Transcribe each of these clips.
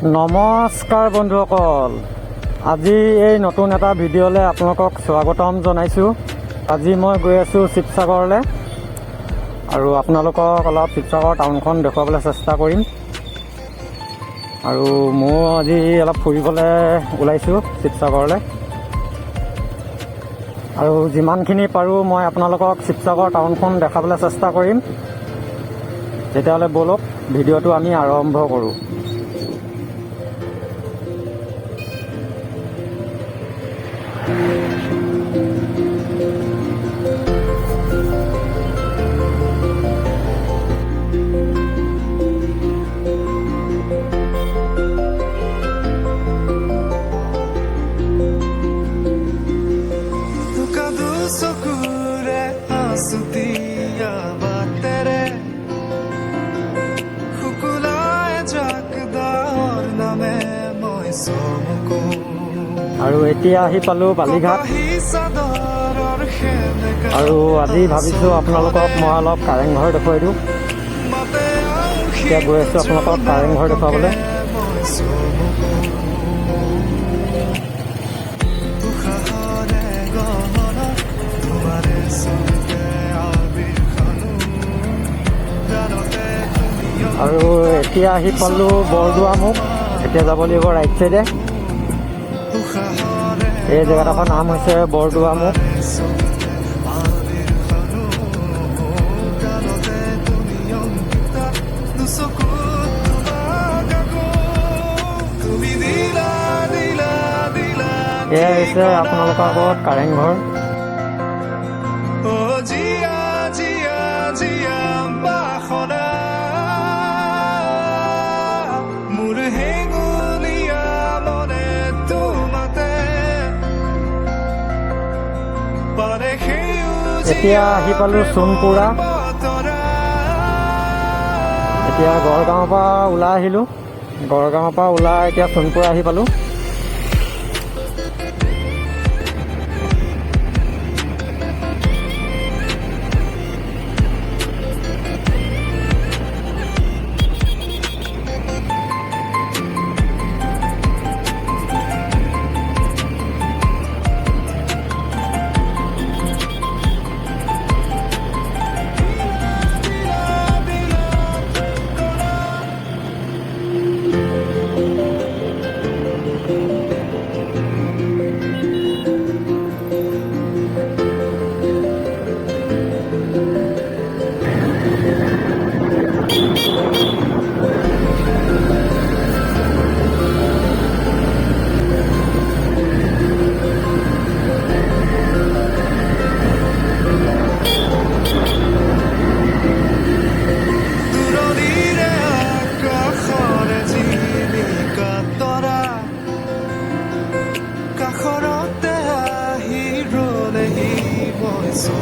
নমস্কাৰ বন্ধুসকল, আজি এই নতুন এটা ভিডিঅ'লৈ আপোনালোকক স্বাগতম জনাইছোঁ। আজি মই গৈ আছোঁ শিৱসাগৰলৈ আৰু আপোনালোকক অলপ শিৱসাগৰ টাউনখন দেখুৱাবলৈ চেষ্টা কৰিম। আৰু ময়ো আজি অলপ ফুৰিবলৈ ওলাইছোঁ শিৱসাগৰলৈ, আৰু যিমানখিনি পাৰোঁ মই আপোনালোকক শিৱসাগৰ টাউনখন দেখাবলৈ চেষ্টা কৰিম। তেতিয়াহ'লে ব'লক ভিডিঅ'টো আমি আৰম্ভ কৰোঁ। আৰু এতিয়া আহি পালোঁ বালিঘাট, আৰু আজি ভাবিছোঁ আপোনালোকক মই অলপ কাৰেংঘৰ দেখুৱাই দিওঁ। এতিয়া গৈ আছোঁ আপোনালোকক কাৰেংঘৰ দেখুৱাবলৈ। আৰু এতিয়া আহি পালোঁ বৰদোৱামুখ। এতিয়া যাব লাগিব ৰাইট চাইডে। এই জেগাডোখৰ নাম হৈছে বৰদোৱামুখ। এয়া হৈছে আপোনালোকৰ আগত কাৰেংঘৰ। এতিয়া আহি পালোঁ সোণপুৰা। এতিয়া গড়গাঁৱৰ পৰা ওলাই আহিলোঁ, গড়গাঁৱৰ পৰা ওলাই এতিয়া সোণপুৰা আহি পালোঁ।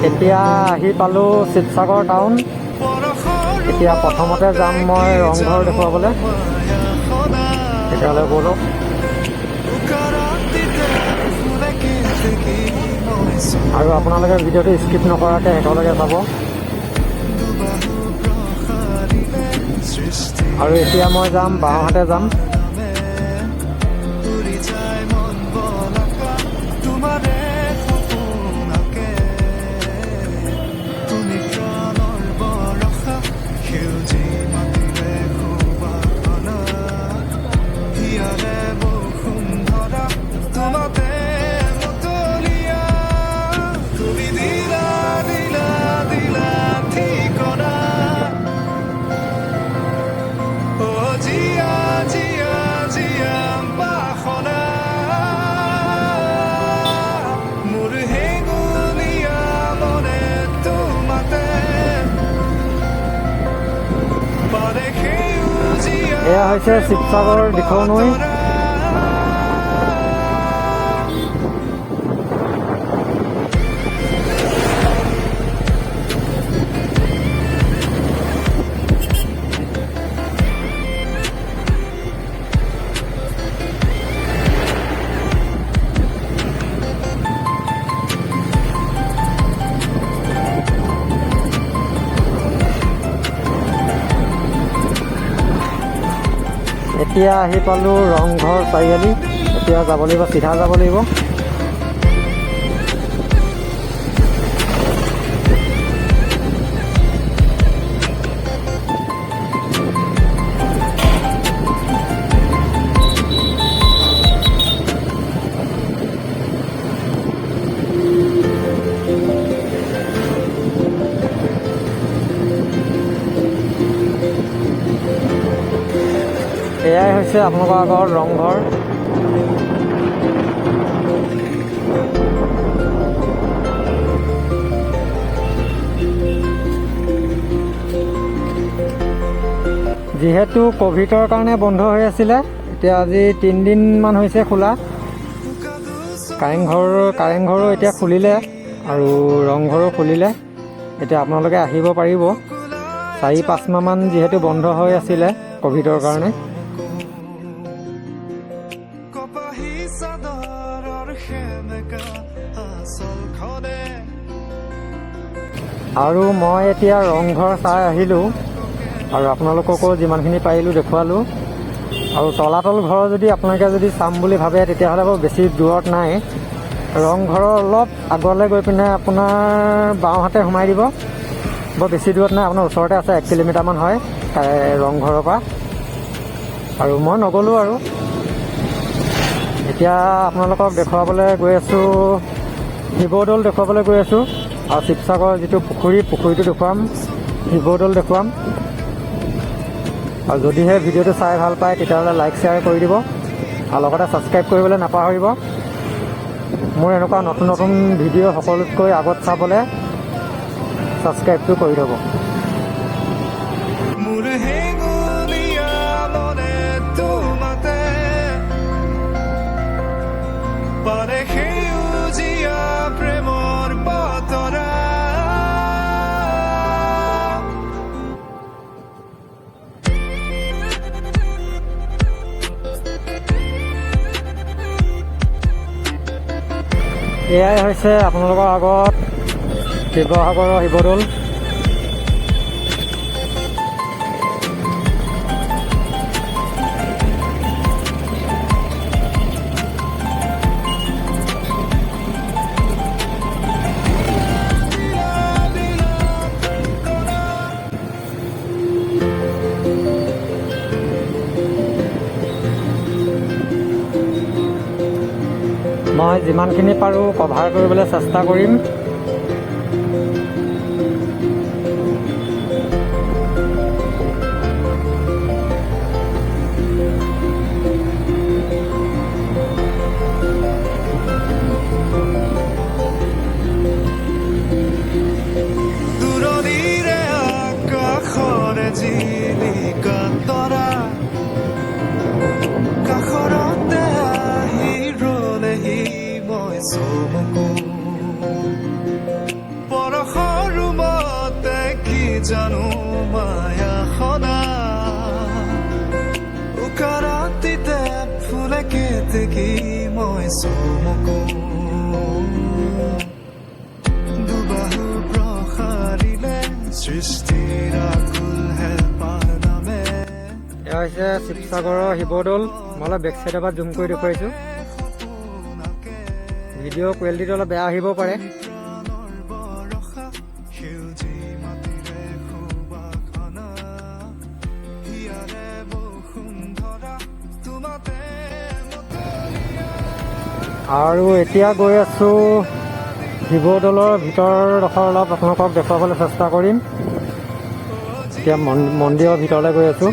এতিয়া আহি পালোঁ শিৱসাগৰ টাউন। এতিয়া প্ৰথমতে যাম মই ৰংঘৰ দেখুৱাবলৈ। তেতিয়াহ'লে ব'লক। আৰু আপোনালোকে ভিডিঅ'টো স্কিপ নকৰাকৈ শেষলৈকে চাব। আৰু এতিয়া মই যাম বাওঁহাতে যাম। এয়া হৈছে শিৱসাগৰ দিখৌনৈ। এতিয়া আহি পালোঁ ৰংঘৰ চাৰিআলি। এতিয়া যাব লাগিব, চিধা যাব লাগিব। এয়াই হৈছে আপোনালোকৰ আগৰ ৰংঘৰ। যিহেতু ক'ভিডৰ কাৰণে বন্ধ হৈ আছিলে, এতিয়া আজি 3 দিনমান হৈছে খোলা। কাৰেংঘৰো এতিয়া খুলিলে আৰু ৰংঘৰো খুলিলে। এতিয়া আপোনালোকে আহিব পাৰিব। 4-5 মাহমান যিহেতু বন্ধ হৈ আছিলে ক'ভিডৰ কাৰণে। আৰু মই এতিয়া ৰংঘৰ চাই আহিলোঁ আৰু আপোনালোককো যিমানখিনি পাৰিলোঁ দেখুৱালোঁ। আৰু তলাতল ঘৰ যদি আপোনালোকে যদি চাম বুলি ভাবে তেতিয়াহ'লে বৰ বেছি দূৰত নাই। ৰংঘৰৰ অলপ আগলৈ গৈ পিনে আপোনাৰ বাওঁহাতে সোমাই দিব। বৰ বেছি দূৰত নাই, আপোনাৰ ওচৰতে আছে, 1 কিলোমিটাৰমান হয় ৰংঘৰৰ পৰা। আৰু মই নগ'লোঁ আৰু। এতিয়া আপোনালোকক দেখুৱাবলৈ গৈ আছোঁ, শিৱদৌল দেখুৱাবলৈ গৈ আছোঁ। আৰু শিৱসাগৰ যিটো পুখুৰীটো দেখুৱাম, শিৱদৌল দেখুৱাম। আৰু যদিহে ভিডিঅ'টো চাই ভাল পায় তেতিয়াহ'লে লাইক শ্বেয়াৰ কৰি দিব আৰু লগতে ছাবস্ক্ৰাইব কৰিবলৈ নাপাহৰিব। মোৰ এনেকুৱা নতুন নতুন ভিডিঅ' সকলোতকৈ আগত চাবলৈ ছাবস্ক্ৰাইবটো কৰি থ'ব। এয়াই হৈছে আপোনালোকৰ আগত শিৱসাগৰৰ শিৱদৌল। মই যিমানখিনি পাৰোঁ কভাৰ কৰিবলৈ চেষ্টা কৰিম। জানো মায়া খনা উকাৰাতিতে ফুলে কেতেকি মই চমকো দুবাহু প্ৰসাৰিলে সৃষ্টিৰ আকুল হেঁপাহ নামে। এয়া হৈছে শিৱসাগৰৰ শিৱদৌল। মই অলপ বেক চাইডৰ পৰা জুম কৰি দেখুৱাইছোঁ। ভিডিঅ' কোৱালিটিটো অলপ বেয়া আহিব পাৰে। আৰু এতিয়া গৈ আছোঁ শিৱদৌলৰ ভিতৰডোখৰ অলপ আপোনালোকক দেখুৱাবলৈ চেষ্টা কৰিম। এতিয়া মন্দিৰৰ ভিতৰলৈ গৈ আছোঁ।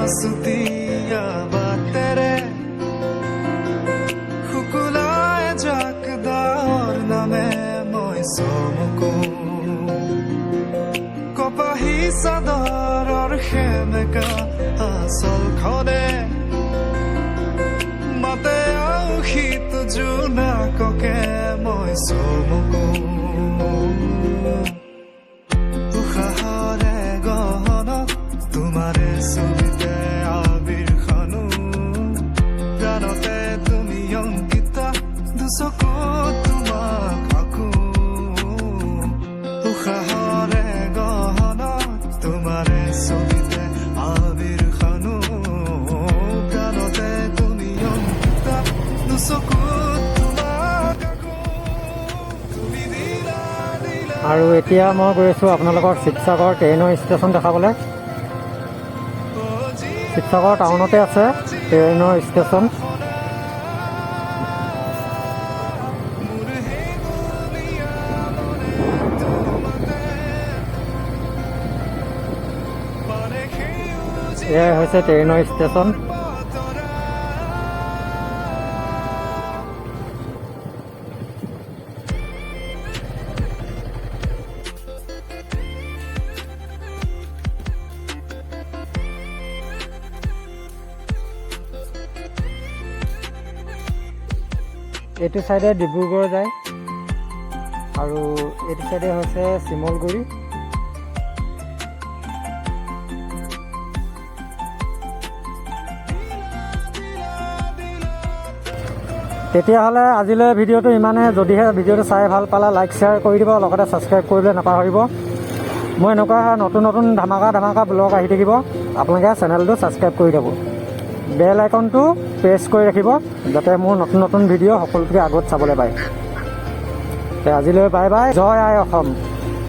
চুতীয়া বাটেৰে শুকুলাই জাকদাৰ নামে মই চমকো কপাহী চাদৰৰ সেমেকা আচলখনে মাতে আউসীত জোনাককে মই চমকো উশাহৰে গহনত তোমাৰে ছবিতে আবিৰ খানো প্ৰাণতে তুমি অংকিতা দুচকুত তোমাক আঁকো উশাহৰে গহনত তোমাৰে ছবিতে আবিৰ খানো প্ৰাণতে তুমি অংকিতা দুচকুত তোমাক আঁকো তুমি দিলা দিলা আৰু এতিয়া মই গৈ আছোঁ আপোনালোকৰ শিৱসাগৰ ট্ৰেইনৰ ষ্টেচন দেখাবলৈ। শিৱসাগৰ টাউনতে আছে ট্ৰেইনৰ ষ্টেচন। এয়াই হৈছে ট্ৰেইনৰ ষ্টেচন। এইটো চাইডে ডিব্ৰুগড় যায় আৰু এইটো চাইডে হৈছে শিমলগুৰি। তেতিয়াহ'লে আজিলৈ ভিডিঅ'টো ইমানে। যদিহে ভিডিঅ'টো চাই ভাল পালে লাইক শ্বেয়াৰ কৰি দিব, লগতে ছাবস্ক্ৰাইব কৰিবলৈ নাপাহৰিব। মই এনেকুৱা নতুন নতুন ধামাকা ব্লগ আহি থাকিব, আপোনালোকে চেনেলটো ছাবস্ক্ৰাইব কৰি দিব। বেল আইকনটো প্ৰেছ কৰি ৰাখিব যাতে মোৰ নতুন নতুন ভিডিঅ' সকলোতকৈ আগত চাবলৈ পায়। আজিলৈ বাই বাই। জয় আই অসম।